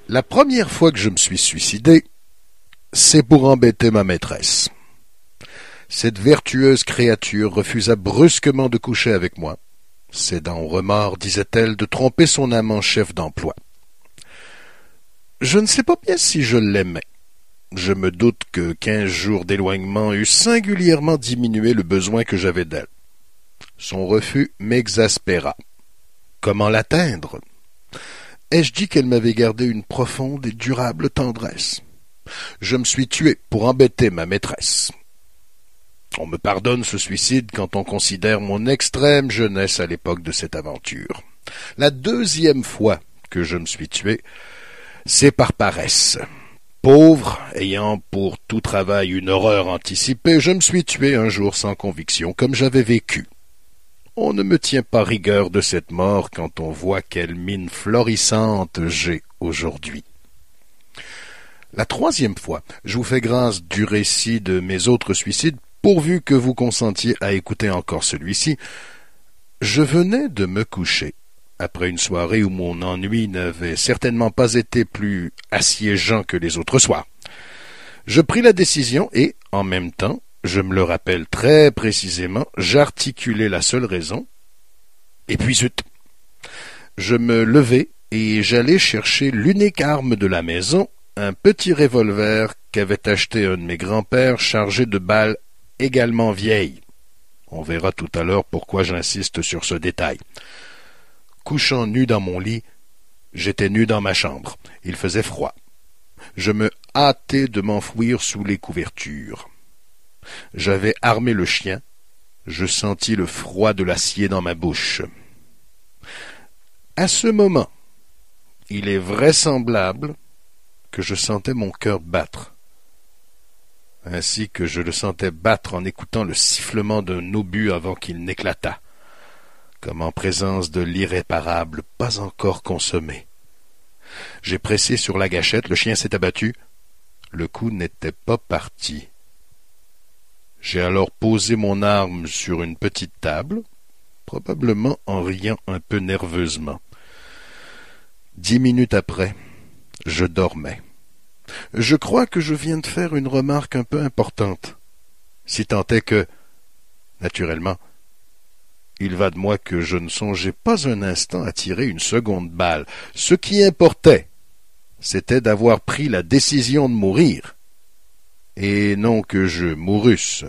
La première fois que je me suis suicidé, c'est pour embêter ma maîtresse. Cette vertueuse créature refusa brusquement de coucher avec moi, cédant au remords, disait-elle, de tromper son amant chef d'emploi. Je ne sais pas bien si je l'aimais. Je me doute que 15 jours d'éloignement eussent singulièrement diminué le besoin que j'avais d'elle. Son refus m'exaspéra. Comment l'atteindre? Ai-je dit qu'elle m'avait gardé une profonde et durable tendresse? Je me suis tué pour embêter ma maîtresse. On me pardonne ce suicide quand on considère mon extrême jeunesse à l'époque de cette aventure. La deuxième fois que je me suis tué, c'est par paresse. Pauvre, ayant pour tout travail une horreur anticipée, je me suis tué un jour sans conviction, comme j'avais vécu. On ne me tient pas rigueur de cette mort quand on voit quelle mine florissante j'ai aujourd'hui. La troisième fois, je vous fais grâce du récit de mes autres suicides, pourvu que vous consentiez à écouter encore celui-ci. Je venais de me coucher, après une soirée où mon ennui n'avait certainement pas été plus assiégeant que les autres soirs. Je pris la décision et, en même temps, je me le rappelle très précisément, j'articulai la seule raison, et puis zut! Je me levai et j'allai chercher l'unique arme de la maison, un petit revolver qu'avait acheté un de mes grands-pères chargé de balles également vieilles. On verra tout à l'heure pourquoi j'insiste sur ce détail. Couchant nu dans mon lit, j'étais nu dans ma chambre. Il faisait froid. Je me hâtai de m'enfouir sous les couvertures. J'avais armé le chien. Je sentis le froid de l'acier dans ma bouche. À ce moment, il est vraisemblable que je sentais mon cœur battre, ainsi que je le sentais battre en écoutant le sifflement d'un obus avant qu'il n'éclatât, comme en présence de l'irréparable pas encore consommé. J'ai pressé sur la gâchette, le chien s'est abattu, le coup n'était pas parti. J'ai alors posé mon arme sur une petite table, probablement en riant un peu nerveusement. 10 minutes après, je dormais. Je crois que je viens de faire une remarque un peu importante, si tant est que, naturellement, il va de moi que je ne songeais pas un instant à tirer une seconde balle. Ce qui importait, c'était d'avoir pris la décision de mourir, et non que je mourusse.